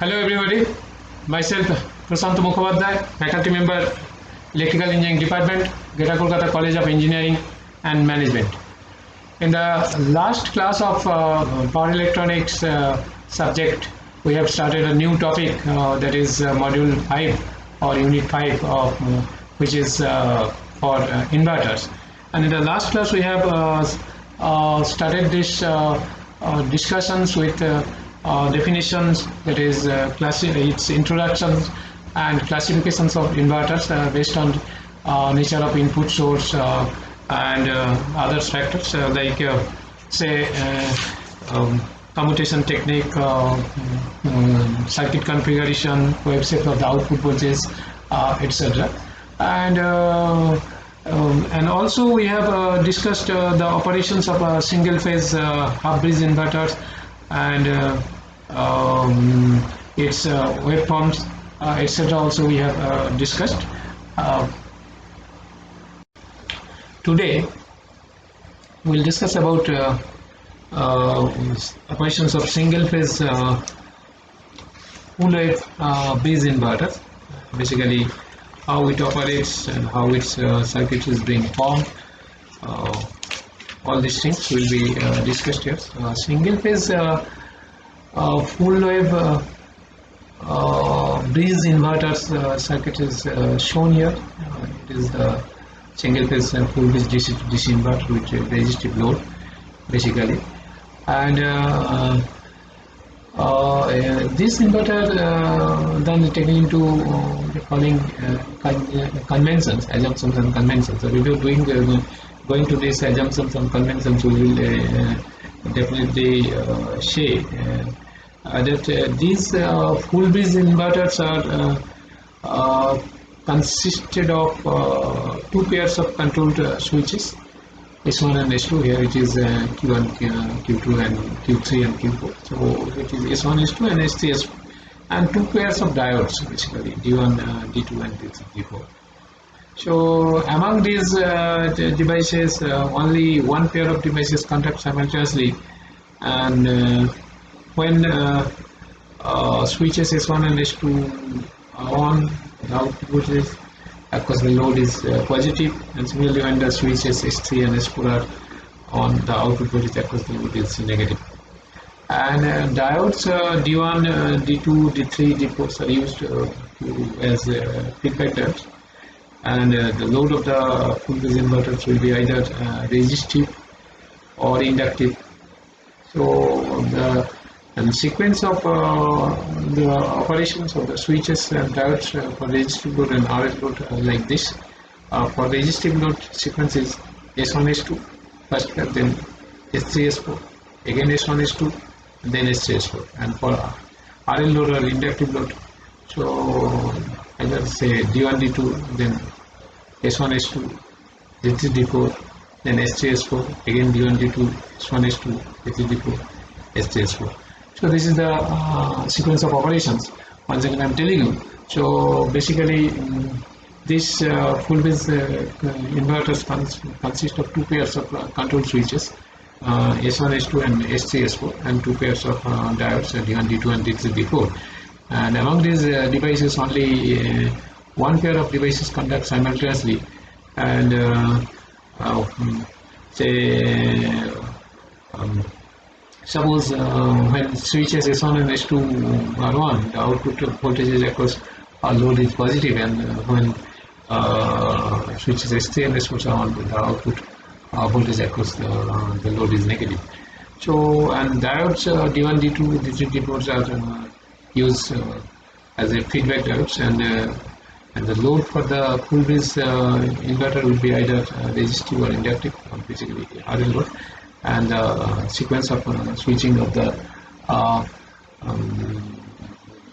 Hello everybody, myself Prashant Mukhopadhyay, faculty member, Electrical Engineering Department, Greater Kolkata College of Engineering and Management. In the last class of power electronics subject, we have started a new topic that is module 5 or unit 5 of which is for inverters. And in the last class we have started this discussions with definitions, that is its introductions and classifications of inverters based on nature of input source and other factors like say commutation technique, circuit configuration, wave shape of the output voltage, etc. And also we have discussed the operations of single phase half bridge inverters and its waveforms, etc. also we have discussed. Today we'll discuss about operations of single phase full wave bridge inverters, basically how it operates and how its circuit is being formed. All these things will be discussed here. Single phase full wave bridge inverters circuit is shown here. It is the single phase full bridge DC to DC inverter with resistive load basically, and this inverter then taken into the following conventions, assumptions and conventions. So if you are going to these assumptions and conventions, we will definitely say that these full bridge inverters are consisted of two pairs of controlled switches, S1 and S2. Here it is Q1, Q2 and Q3 and Q4. So it is S1, S2 and S3, S4, and two pairs of diodes, basically D1, D2 and D3, D4. So among these devices, only one pair of devices conduct simultaneously, and when switches S1 and S2 are on, the output voltage across the load is positive, and similarly when the switches S3 and S4 are on, the output voltage across the load is negative. And diodes D1, D2, D3, D4 are used as feedback diodes, and the load of the full bridge inverters will be either resistive or inductive. So the sequence of the operations of the switches and diodes for resistive load and RL load are like this. For resistive load, sequence is S1, S2 first pair, then S3, S4, again S1, S2, then S3, S4. And for RL load or inductive load, so either say D1, D2, then S1, S2, D3, D4, then S3, S4, again D1, D2, S1, S2, D3, D4, S3, S4. So this is the sequence of operations. Once again I am telling you. So basically this full bridge inverters consist of two pairs of control switches, S1, S2 and S3, S4, and two pairs of diodes, D1, D2 and D3, D4. And among these devices, only one pair of devices conduct simultaneously, and suppose when switches S1 and S2 are on, the output voltage across our load is positive, and when switches S3 and S4 are on, the output voltage across the load is negative. So, and diodes D1, D2, D3, D4 are used as a feedback diodes, and the load for the full bridge inverter will be either resistive or inductive, or basically RL load, and the sequence of switching of the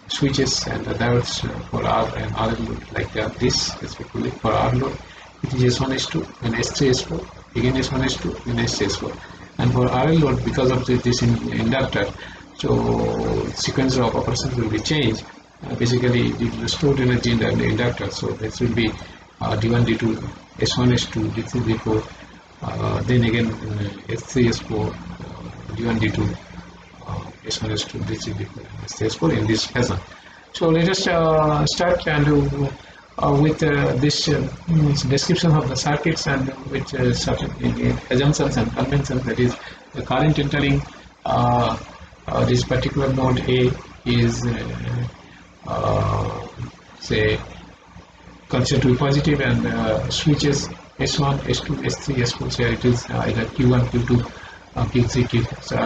switches and the diodes for R and RL load like this, respectively. For R load, it is S1, S2, and S3, S4, again S1, S2, and S3, S4. And for RL load, because of this inductor, so sequence of operations will be changed. Basically, due to the stored energy in the inductor, so this will be D1, D2, S1, S2, D3, D4, then again S3, S4, D1, D2, S1, S2, this is S4 in this fashion. So let us start and with this description of the circuits and with certain assumptions and conventions, that is the current entering this particular node A is say considered to be positive, and switches S1, S2, S3, S4, so it is either Q1, Q2, Q3, Q4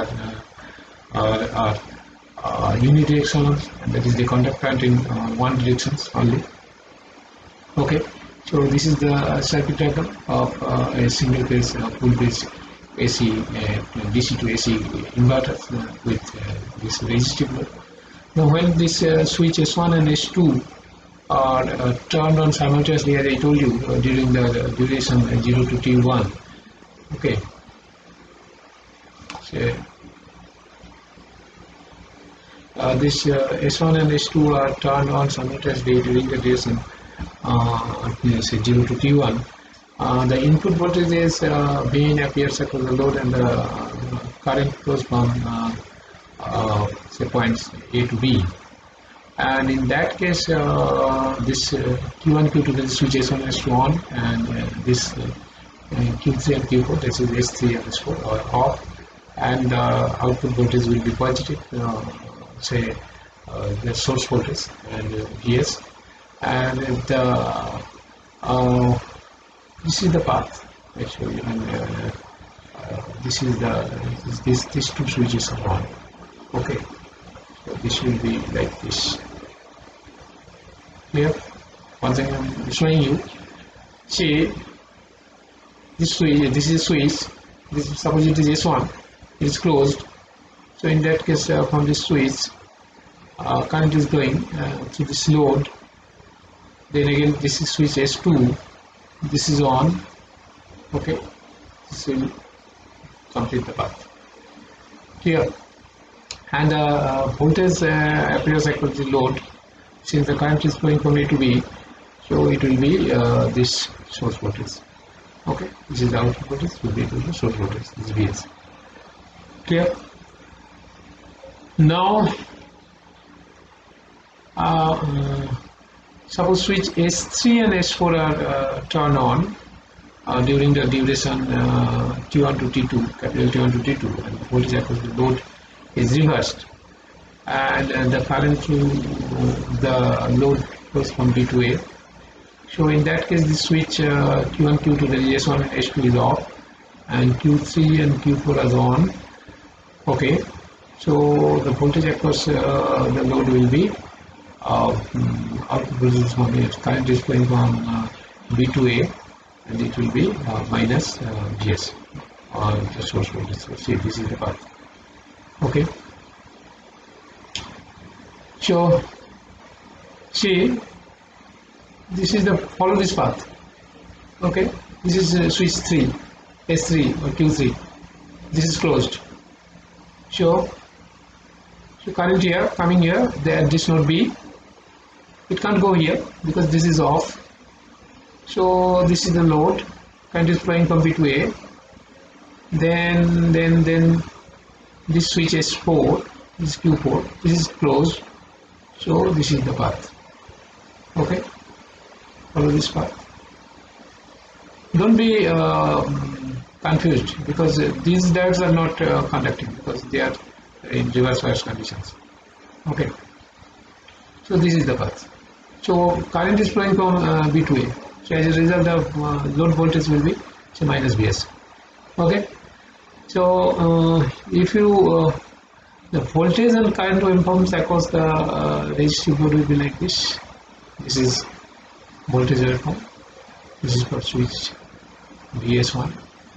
are unidirectional, and that is they conduct current in one direction only. Okay, so this is the circuit diagram of a single phase full phase AC DC to AC inverter with this resistive load. Now when this switch S1 and S2 are turned on simultaneously, as I told you, during the duration 0 to T1. Okay, so this S1 and S2 are turned on simultaneously during the duration say 0 to T1. The input voltage is Vn appears across the load, and the current flows from say points A to B. And in that case, this Q1, Q2, this switch S1 and S2 on, and this Q3 and Q4, this is S3 and S4 are off, and the output voltage will be positive, say the source voltage and Vs, and this is the path actually, and this is these two switches are on. Okay, so this will be like this. Here, once again I'm showing you. See, this switch, this is switch. This suppose it is S1, it is closed. So in that case, from this switch, current is going to this load. Then again, this is switch S2. This is on. Okay, this will complete the path. Here, and voltage appears across the load. Since the current is flowing from A to B, so it will be this source voltage. Okay, this is the output voltage, will be equal to source voltage. This is Vs. Clear? Now, suppose switch S3 and S4 are turned on during the duration T1 to T2, capital T1 to T2, and the voltage across the load is reversed, and the current through the load goes from B to A. So in that case, the switch Q1, Q2, the S1 and S2 is off, and Q3 and Q4 is on. Okay, so the voltage across the load will be output voltage from A. Current is flowing from B to A, and it will be minus Gs, or the source voltage. So see, this is the path. Okay, so see, this is the follow this path. Okay, this is switch 3, S3 or Q3. This is closed. So current here coming here, there this node B, it can't go here because this is off. So this is the load. Current is flowing from B to A. Then this switch S4, this is Q4, this is closed. So this is the path. Okay, follow this path. Don't be confused, because these diodes are not conducting, because they are in reverse bias conditions. Okay, so this is the path. So current is flowing from B to A. So as a result, the load voltage will be say minus Vs. Okay, so if you the voltage and current waveforms across the resistive load will be like this. This is voltage waveform. This is for switch Vs1.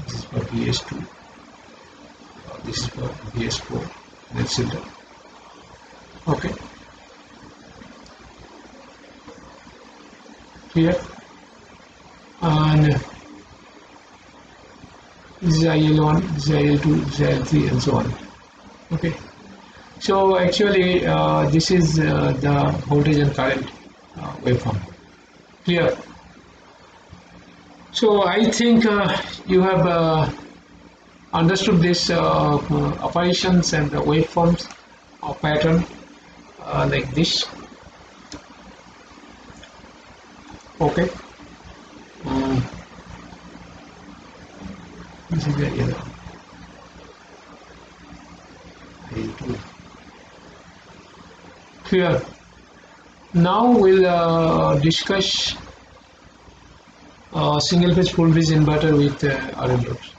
This is for Vs2. This is for Vs4, etc. Okay. Here, and this is IL1, this is IL2, this is IL3, and so on. Okay. So actually, this is the voltage and current waveform. Clear? So I think you have understood this operations and the waveforms pattern like this. Okay. This is the yellow. Clear. Now we'll discuss single phase full bridge inverter with RL loads.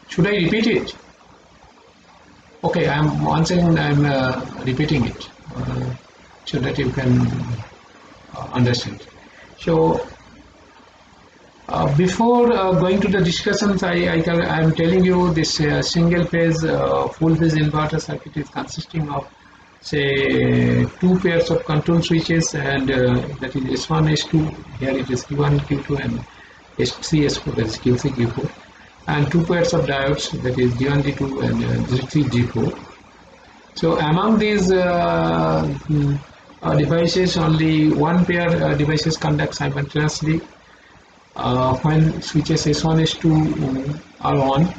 Should I repeat it? Okay, I'm once again repeating it so that you can understand. So before going to the discussions, I'm telling you this single phase full phase inverter circuit is consisting of say two pairs of control switches, and that is S1, S2. Here it is Q1, Q2, and S3, S4, that is Q3, Q4, and two pairs of diodes, that is D1, D2, and D3, D4. So among these devices, only one pair devices conduct simultaneously when switches S1, S2 are on.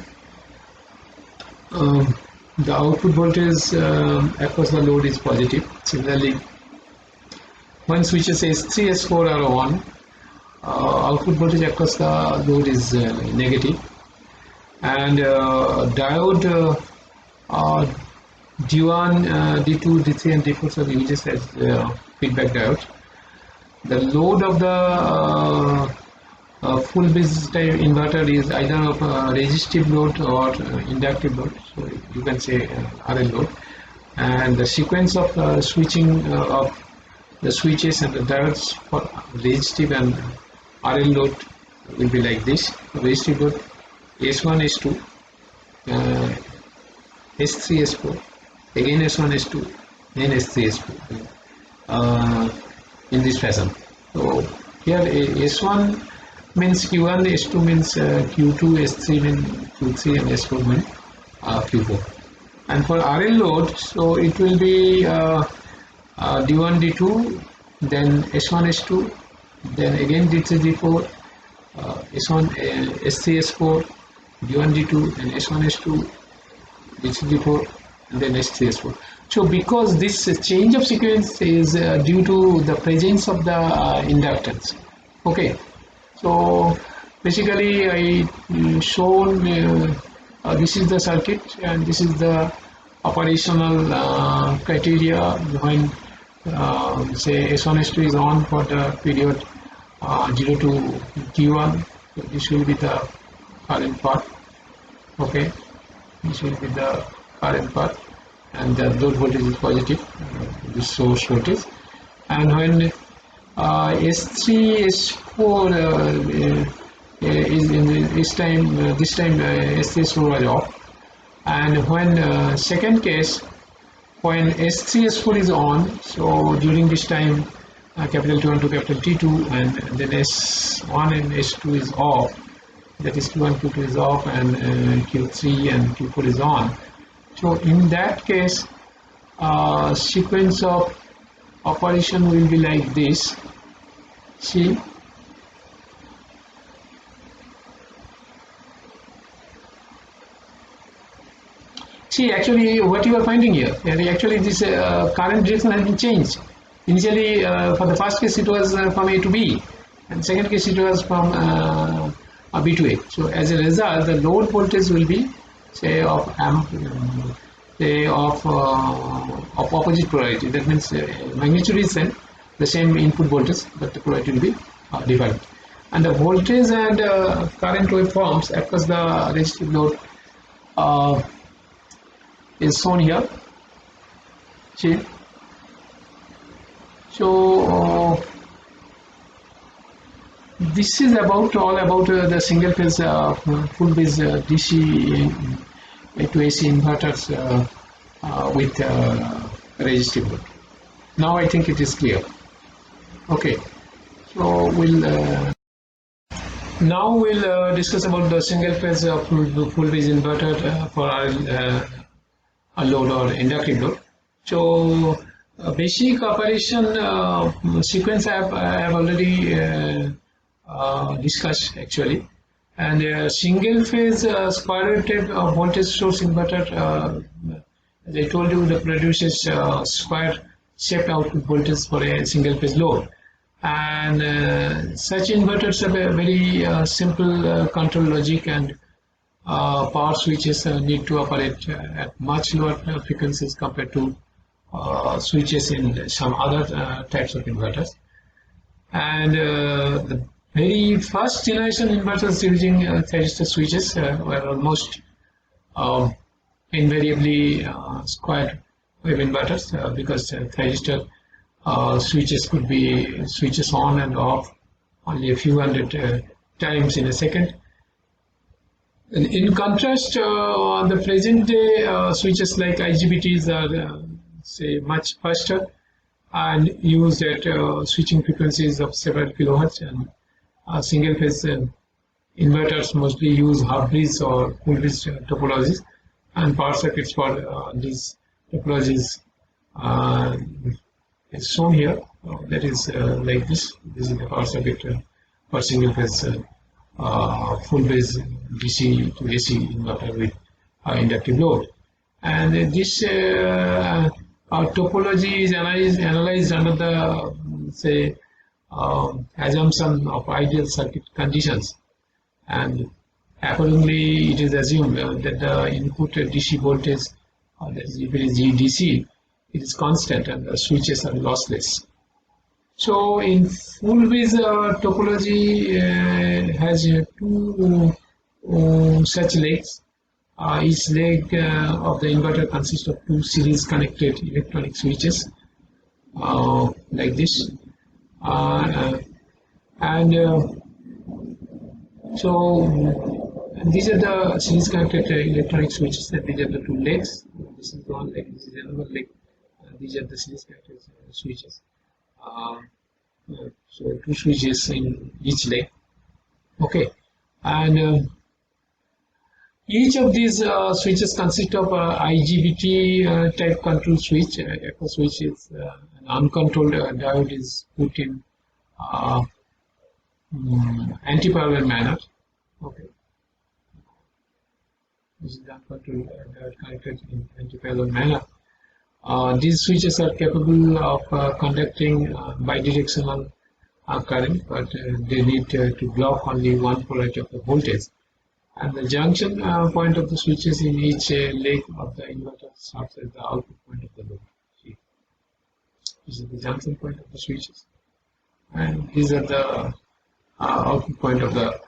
The output voltage across the load is positive. Similarly, when switches S3, S4 are on, output voltage across the load is negative, and diode D1, D2, D3, and D4 are used as feedback diodes. The load of the full bridge type inverter is either of resistive load or inductive load, so you can say RL load, and the sequence of switching of the switches and the diodes for resistive and RL load will be like this. Resistive load S1, S2, S3, S4, again S1, S2, then S3, S4, in this fashion. So here S1 means Q1, S2 means Q2, S3 means Q3, and S4 means Q4. And for RL load, so it will be D1, D2, then S1, S2, then again D3, D4, S1, S3, S4, D1, D2, and S1, S2, D3, D4, and then S3, S4. So because this change of sequence is due to the presence of the inductance. Okay. So basically I shown this is the circuit and this is the operational criteria when say S1, S2 is on for the period 0 to T1. So this will be the current part. Okay, this will be the current part, and the load voltage is positive, this source voltage. And when S3, S4 is in this time S3, S4 was off, and when second case, when S3, S4 is on, so during this time capital T1 to capital T2, and then S1 and S2 is off, that is Q1, Q2 is off, and Q3 and Q4 is on. So in that case, sequence of operation will be like this. See, actually what you are finding here, actually this current direction has been changed. Initially for the first case it was from A to B, and second case it was from B to A. So as a result, the load voltage will be say of opposite polarity. That means magnitude is same, the same input voltage, but the polarity will be different. And the voltage and current waveforms across the resistive load is shown here. See, so this is about all about the single phase full bridge DC to AC inverters with resistive load. Now I think it is clear. Okay, so now we'll discuss about the single phase full bridge inverter for a load or inductive load. So basic operation sequence I have already discussed actually, and single phase square wave voltage source inverter as I told you, that produces square shaped output voltage for a single phase load. And such inverters have a very simple control logic, and power switches need to operate at much lower frequencies compared to switches in some other types of inverters. And the very first generation inverters using thyristor switches were almost um, invariably square wave inverters, because thyristor switches could be switches on and off only a few hundred times in a second. And in contrast, on the present day, switches like IGBTs are say much faster and used at switching frequencies of several kilohertz, and single phase inverters mostly use half bridge or full bridge topologies, and power circuits for these topologies uh, is shown here. That is like this. This is the power circuit for single phase full base DC to AC inverter with inductive load. And this topology is analyzed under the say assumption of ideal circuit conditions, and accordingly it is assumed that the input DC voltage, that is if it is DC, it is constant and the switches are lossless. So in full base topology has two such legs. Each leg of the inverter consists of two series connected electronic switches like this, and so these are the series connected electronic switches, and these are the two legs. This is one leg, this is another leg. These are the series connected switches. So two switches in each leg. Okay, and each of these switches consist of IGBT type control switch. Echo switch is an uncontrolled diode is put in anti-parallel manner. Okay, this is the uncontrolled diode connected in anti-parallel manner. These switches are capable of conducting bidirectional current, but they need to block only one polarity of the voltage. And the junction point of the switches in each leg of the inverter serves as the output point of the load. See, this is the junction point of the switches, and these are the output point of the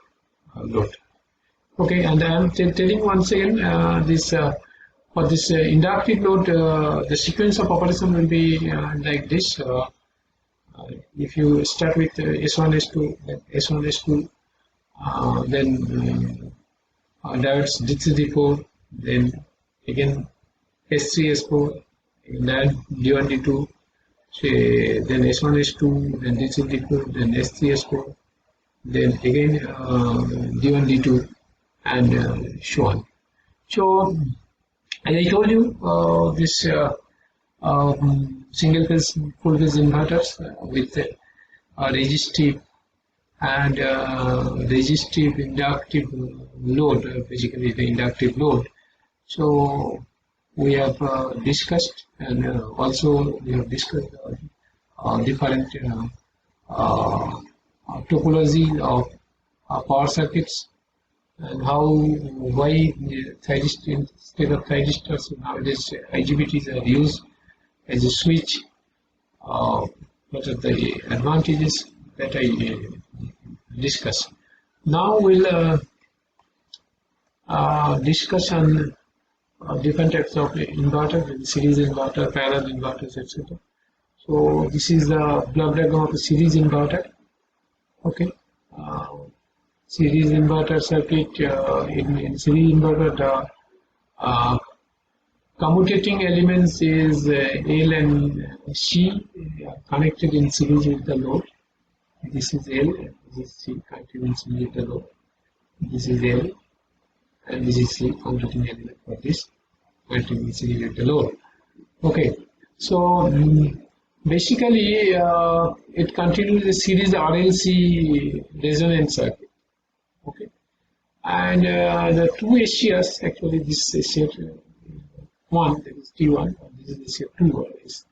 load. Okay, and I am telling once again this. For this inductive load, the sequence of operation will be like this. If you start with S1, S2, then S1, S2, then diodes D3, D4, then again S3, S4, then D1, D2, then S1, S2, then D3, D4, then S3, S4, then again D1, D2, and so on. So, as I told you, this single phase, full phase inverters with resistive and resistive inductive load, basically the inductive load. So we have discussed, and also we have discussed different topology of power circuits, and why instead of thyristors nowadays IGBTs are used as a switch. What are the advantages that I discuss? Now we'll discuss on different types of inverters, series inverter, parallel inverters, etc. So this is the block diagram of a series inverter. Okay. Series inverter circuit. In series inverter, the commutating elements is L and C connected in series with the load. This is L, this is C connected in series with the load. This is L, and this is C commutating element for this connected in series with the load. Okay, so basically it continues the series RLC resonance circuit. Okay, and the two SCRs, actually this SCR 1, that is T1, or this is SCR2, or is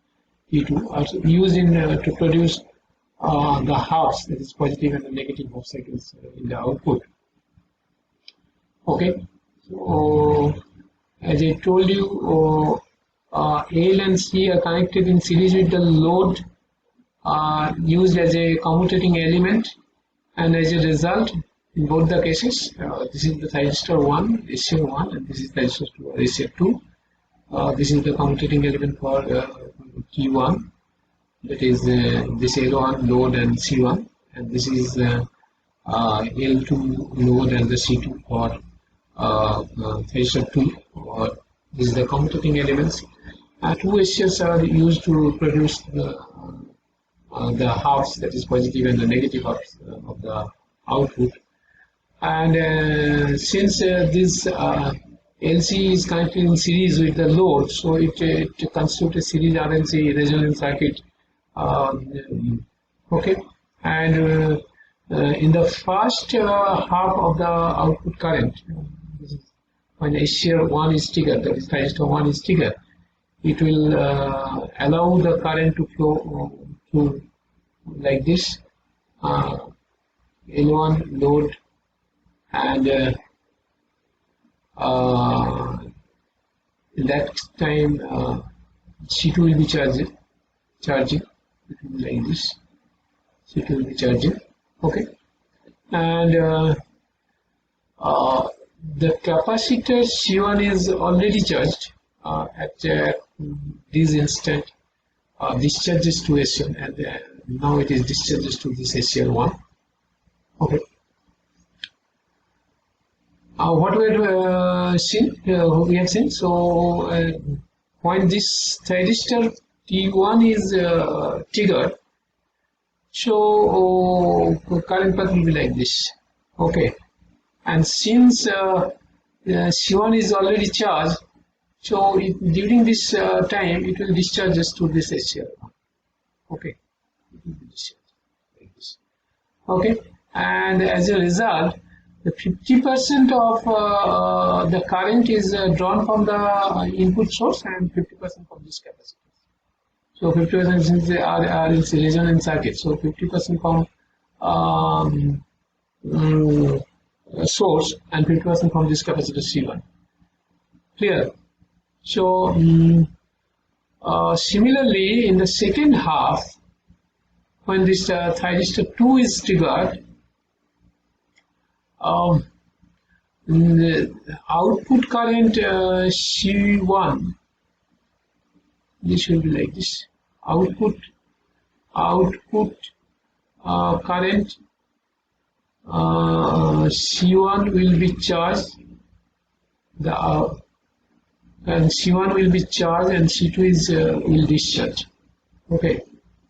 T2, are used in to produce the halves, that is positive and the negative half cycles in the output. Okay, so as I told you, L and C are connected in series with the load used as a commutating element, and as a result, in both the cases, this is the thyristor 1, SCR1, and this is thyristor 2, or SCR2. This is the commutating element for T1, that is this L1 load and C1, and this is L2 load and the C2 for thyristor 2, or this is the commutating elements. Two SCRs are used to produce the halves, that is positive and the negative halves of the output. And since this LC is connected in series with the load, so it constitutes a series RLC resonance circuit. Okay, and in the first half of the output current, when SCR1 is triggered, that is thyristor 1 is triggered, it will allow the current to flow through like this, L1 load, and in that time C2 will be charging, it will be like this, C2 will be charging. Okay, and the capacitor C1 is already charged at this instant, discharges to SCR, and now it is discharges to this SCR1. Okay. What we have seen, so when this thyristor T1 is triggered, so current path will be like this. Okay, and since C1 is already charged, so during this time it will discharge us to this SCR1. Okay, it will be discharged like this. Okay, and as a result, the 50% of the current is drawn from the input source and 50% from this capacitor. So 50% since they are in resonance circuit, so 50% from source and 50% from this capacitor C1. Clear? So similarly, in the second half, when this thyristor 2 is triggered, the output current C1, this will be like this. Output current C1 will be charged, and C1 will be charged, and C2 is will discharge. Okay,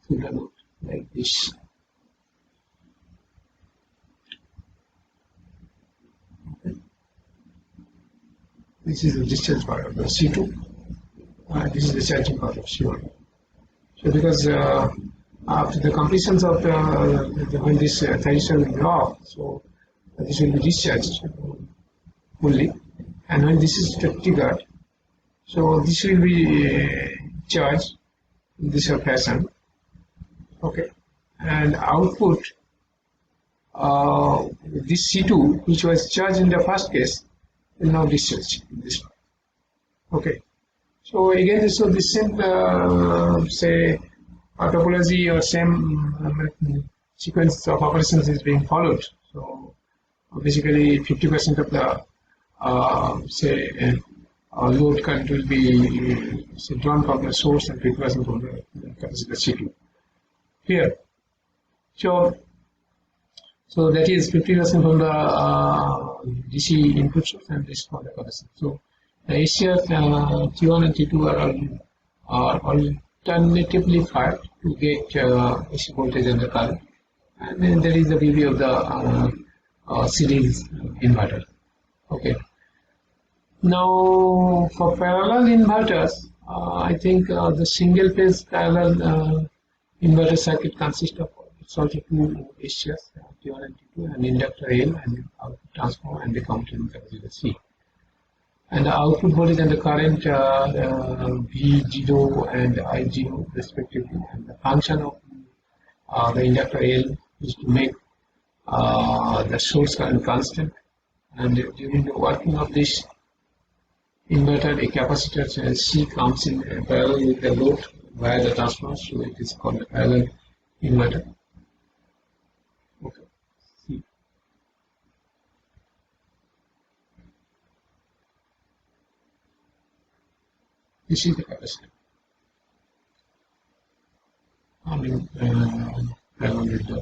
so the load like this. Okay. This is the discharge part of the C2. This is the charging part of C1. So because after the completion of when this thyristor will be off, so this will be discharged fully, and when this is triggered, so this will be charged in this fashion. Okay, and output this C2, which was charged in the first case, will now discharge in this one. Okay. So again, so the same say topology or same sequence of operations is being followed. So basically, 50% of the say load current will be drawn from the source and 50% from the capacitor C2. Here, so that is 50% from the DC input source and this from the capacitor. So the SCR T1 and T2 are alternatively fired to get AC voltage and the current, and then there is the beauty of the series inverter. Okay. Now for parallel inverters, I think the single phase parallel inverter circuit consists of also two SCRs, T1 and T2, and inductor L, and output transformer, and the commutating capacitor C. and the output voltage and the current V0 and I0 respectively. And the function of the inductor L is to make the source current constant, and during the working of this inverter, a capacitor C comes in parallel with the load via the transformer, so it is called a parallel inverter. Okay. C. This is the capacitor. I mean, parallel with the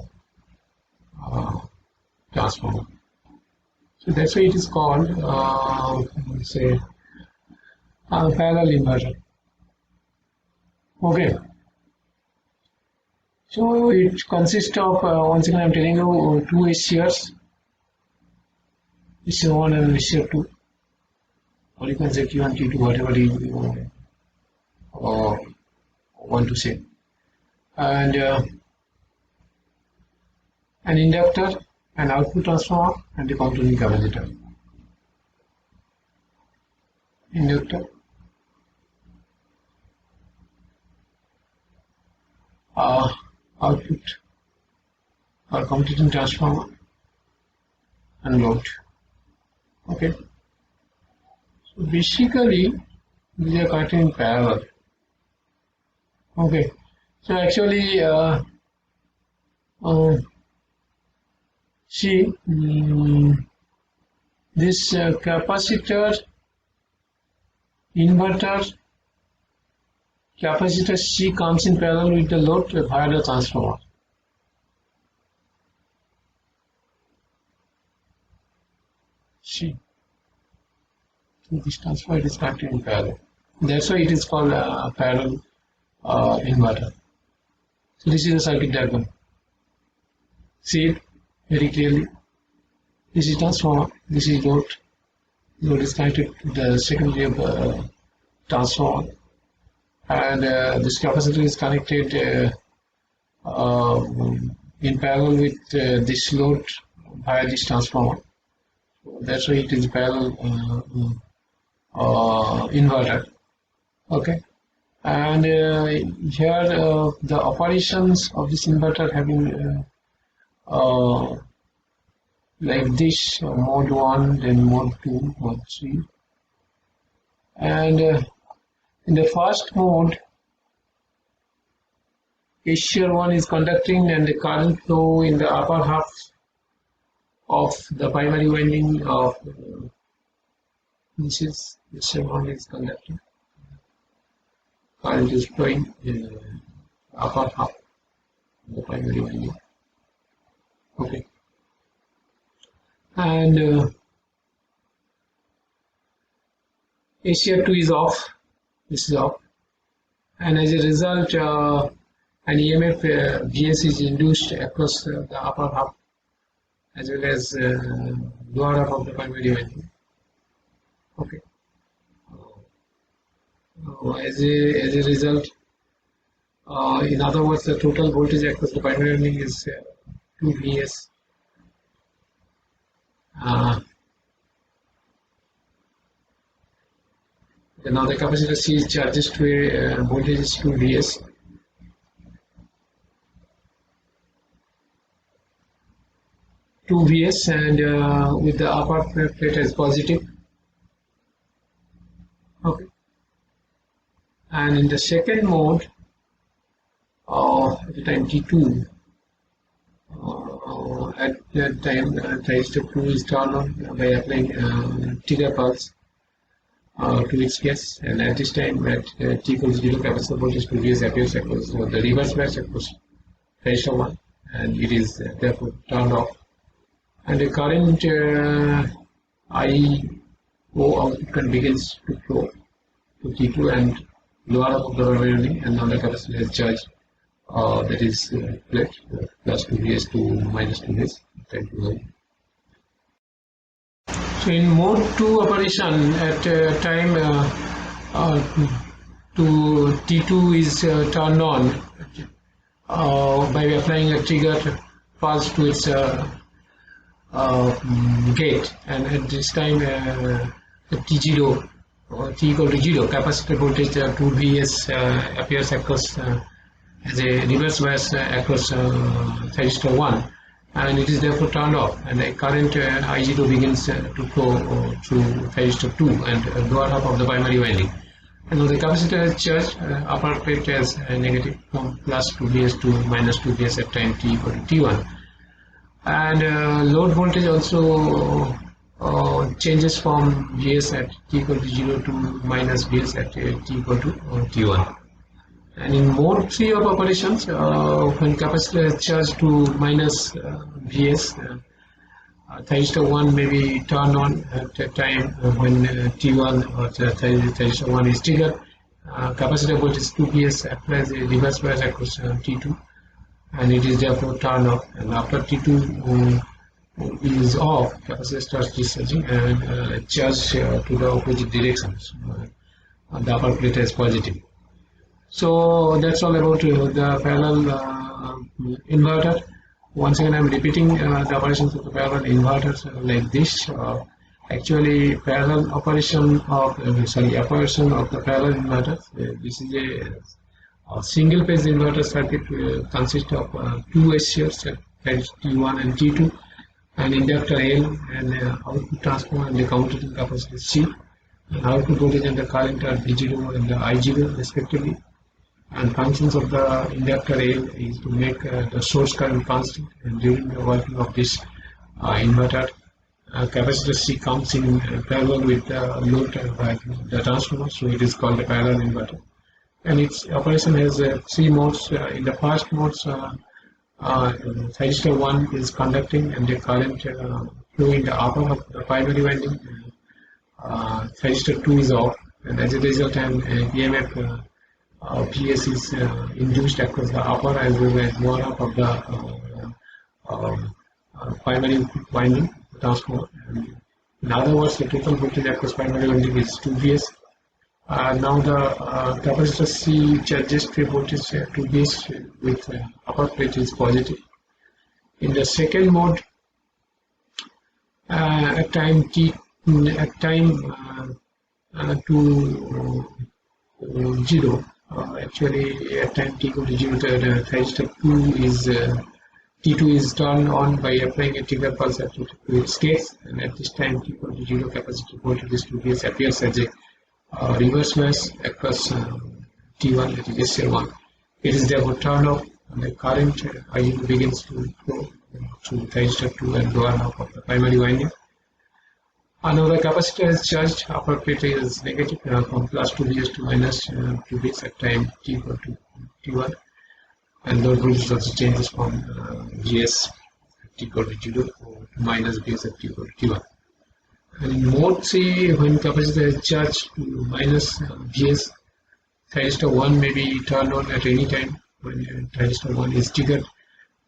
transformer. So that's why it is called, say, parallel inverter. Okay. So it consists of, once again I'm telling you, two HCRs. HCR1 and HCR2. Or you can say Q1, Q2, whatever you want to say. And an inductor, an output transformer, and a contouring capacitor. Inductor, output or computing transformer, and load. Okay. So basically, these are connected in parallel. Okay. So actually, see, this capacitor, inverter, capacitor C comes in parallel with the load via the transformer. C. So this transformer is connected in parallel. That's why it is called a parallel inverter. So this is the circuit diagram. See it very clearly. This is transformer. This is load. Load is connected to the secondary of transformer, and this capacitor is connected in parallel with this load via this transformer. So that's why it is parallel inverter. Okay. And here the operations of this inverter have been like this: mode 1, then mode 2, mode 3. And in the first mode, HCR1 is conducting, and the current flow in the upper half of the primary winding of this is HCR1 is conducting. Current is flowing in the upper half of the primary winding. Okay. And HCR2 is off. This is off, and as a result, an EMF Vs is induced across the upper half as well as lower half of the primary winding. Okay. As a result, in other words, the total voltage across the primary winding is 2 Vs. Now the capacitor C charges to a voltage is 2 Vs. And with the upper plate as positive. Okay. And in the second mode, at the time T2, at that time transistor 2 is turned on by applying trigger pulse to its case, and at this time at T equals 0, capacitor voltage 2 Vs appears across the reverse bias across transistor 1, and it is therefore turned off, and the current IO output begins to flow to T2 and lower half of the primary winding, and now the capacitor is charged, that is plate plus 2 Vs to minus 2 Vs. So in mode 2 operation, at time to T2 is turned on by applying a trigger pulse to its gate, and at this time T0 or T equal to 0, capacitor voltage 2 Vs appears across as a reverse bias across thyristor 1, and it is therefore turned off, and the current I0 begins to flow through thyristor 2 and lower half of the primary winding. And the capacitor is charged upper plate as negative from plus 2 Vs to minus 2 Vs at time t equal to T1. And load voltage also changes from Vs at t equal to 0 to minus Vs at t equal to T1. And in mode 3 of operations, when capacitor is charged to minus Vs, thyristor 1 may be turned on at a time when T1 or thyristor 1 is triggered. Capacitor voltage 2 Vs applies a reverse bias across T2, and it is therefore turned off. And after T2 is off, capacitor starts discharging and charge to the opposite directions. The upper plate is positive. So that's all about the parallel inverter. Once again, I'm repeating the operations of the parallel inverters like this. Actually, parallel operation of operation of the parallel inverters. This is a single phase inverter circuit consists of two SCRs, that is T1 and T2, an inductor L, and output transformer and the commutating capacitor C. And output voltage and the current are V0 and the I0 respectively. And functions of the inductor L is to make the source current constant, and during the working of this inverter, capacitor C comes in parallel with the load by the transformer, so it is called a parallel inverter. And its operation has three modes. In the first mode, thyristor 1 is conducting and the current flow in the upper of the primary winding. Thyristor 2 is off, and as a result, an EMF PS is induced across the upper as well as lower half of the primary winding transformer. In other words, the total voltage across primary winding is 2 Vs. Now the capacitor C charges the voltage 2 Vs with upper plate is positive. In the second mode, at time t to 0. Actually, at time t equal to 0, the thyristor 2 is T2 is turned on by applying a trigger pulse at its case, and at this time t equal to 0, capacitor voltage is 2 Vs appears as a reverse bias across T1, that is SL1. It is therefore turned off, and the current I0 begins to flow through thyristor 2 and lower half of the primary winding. Now the capacitor is charged, upper plate is negative from plus 2 Vs to minus 2 Vs at time t equal to T1, and load voltage also changes from Vs at t equal to 0 to minus Vs at t equal to T1. And in mode 3, when capacitor is charged to minus Vs, thyristor 1 may be turned on at any time when thyristor 1 is triggered,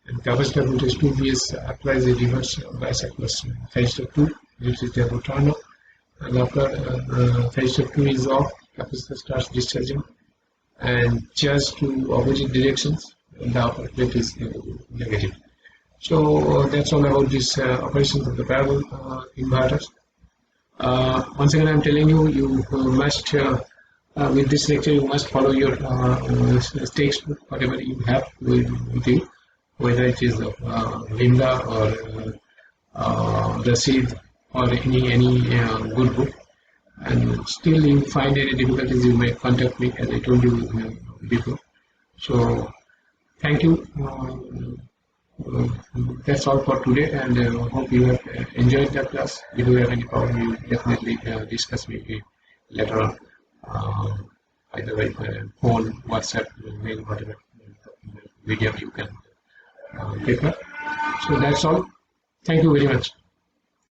and capacitor voltage 2 Vs applies a reverse bias across thyristor 2, which is therefore turned off. And after thyristor 2 is off, capacitor starts discharging and charge to opposite directions, and the upper plate is negative. So that's all about this operations of the parallel inverters. Once again, I'm telling you, you must with this lecture you must follow your textbook, whatever you have with you, whether it is Linda or Rashid or any good book. And still you find any difficulties, you may contact me, as I told you before. So thank you. That's all for today, and hope you have enjoyed the class. If you have any problem, you definitely discuss me later on, either by phone, WhatsApp, mail, whatever medium you can prefer. So that's all. Thank you very much.